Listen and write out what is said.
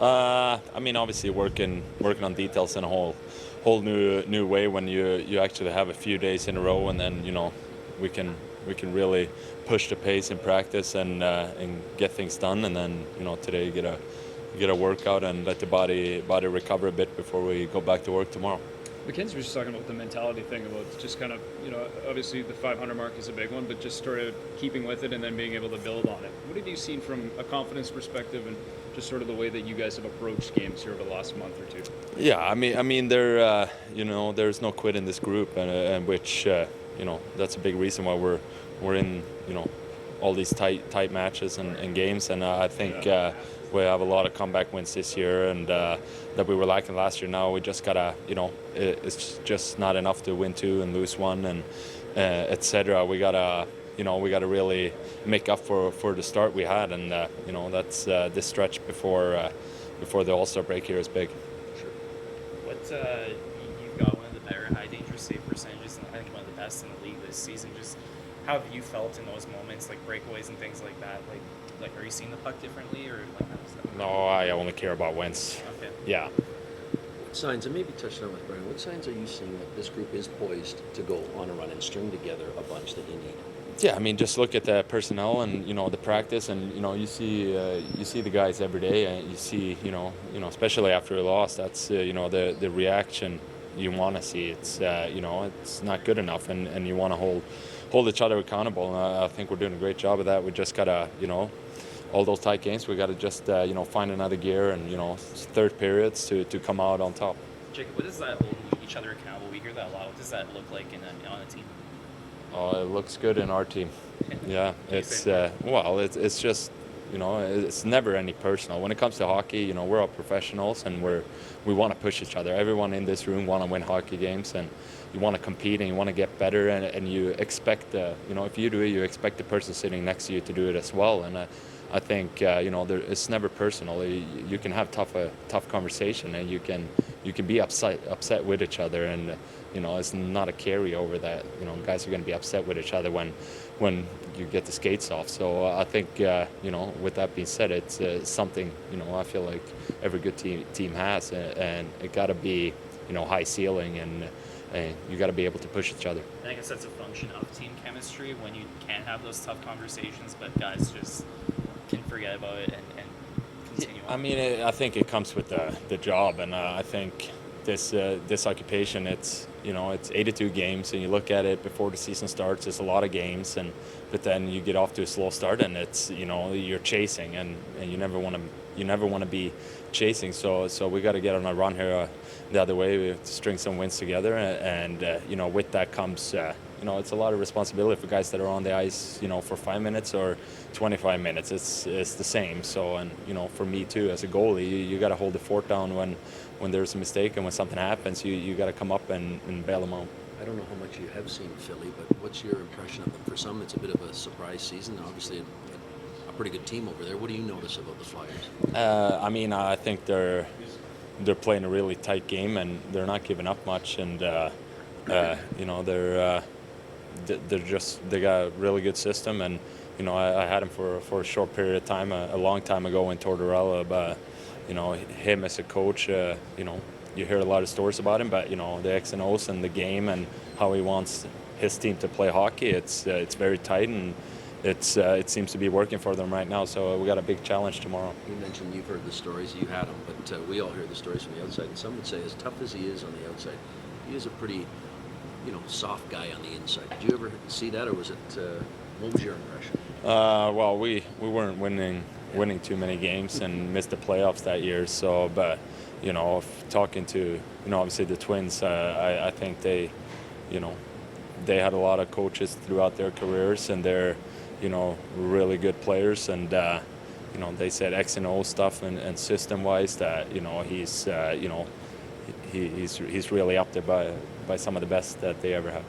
I mean, obviously working on details in a whole new way when you actually have a few days in a row, and then we can really push the pace in practice and get things done, and then today get a workout and let the body recover a bit before we go back to work tomorrow. Mackenzie was just talking about the mentality thing, about just kind of, obviously the 500 mark is a big one, but just sort of keeping with it and then being able to build on it. What have you seen from a confidence perspective and just sort of the way that you guys have approached games here over the last month or two? Yeah, I mean, there's no quit in this group, and which that's a big reason why we're in all these tight matches and games, and I think. We have a lot of comeback wins this year, and that we were lacking last year. Now we just gotta, it's just not enough to win 2 and lose 1, and etc. We gotta really make up for the start we had, and that's this stretch before the All-Star break here is big. Sure. You've got one of the better high danger save percentages, and I think one of the best in the league this season. Just how have you felt in those moments, like breakaways and things like that? Like, are you seeing the puck differently, or like how does that? No, I only care about wins. Okay. Yeah. What signs, and maybe touched on with Brian, what signs are you seeing that this group is poised to go on a run and string together a bunch that you need? Yeah, I mean, just look at the personnel and the practice, and you see the guys every day, and you see especially after a loss, that's the reaction you want to see. It's it's not good enough, and you want to hold each other accountable. And I think we're doing a great job of that. We just gotta all those tight games, we gotta just find another gear and third periods to come out on top. Jacob, what does that hold each other accountable? We hear that a lot. What does that look like on a team? Oh, it looks good in our team. Yeah, it's it's just it's never any personal. When it comes to hockey, we're all professionals, and we want to push each other. Everyone in this room want to win hockey games, and you want to compete and you want to get better, and you expect if you do it, you expect the person sitting next to you to do it as well. And I think it's never personal. You can have tough conversation, and you can be upset with each other, and it's not a carryover that guys are going to be upset with each other when you get the skates off. So I think with that being said, it's something I feel like every good team has, and it got to be high ceiling, and you got to be able to push each other. I guess that's a function of team chemistry when you can't have those tough conversations, but guys just can forget about it and continue on. I mean, I think it comes with the job, and I think this occupation, it's 82 games, and you look at it before the season starts, it's a lot of games, but then you get off to a slow start, and it's you're chasing, and you never want to be chasing. So we got to get on a run here the other way. We have to string some wins together, and with that comes it's a lot of responsibility for guys that are on the ice for 5 minutes or 25 minutes. It's the same. So, and for me too, as a goalie, you got to hold the fort down when there's a mistake, and when something happens, you got to come up and bail them out. I don't know how much you have seen Philly, but what's your impression of them? For some, it's a bit of a surprise season. Obviously, a pretty good team over there. What do you notice about the Flyers? I mean, I think they're playing a really tight game, and they're not giving up much, and they got a really good system, and I had him for a short period of time, a long time ago in Tortorella, but him as a coach, you hear a lot of stories about him, but the X and O's and the game and how he wants his team to play hockey, it's very tight, and it seems to be working for them right now. So we got a big challenge tomorrow. You mentioned you've heard the stories, you had them, but we all hear the stories from the outside, and some would say, as tough as he is on the outside, he is a pretty soft guy on the inside. Did you ever see that, or was it? What was your impression? Well, we weren't winning too many games and missed the playoffs that year. So, but talking to obviously the Twins, I think they had a lot of coaches throughout their careers, and they're really good players, and they said X and O stuff and system wise that he's really up there by some of the best that they ever have.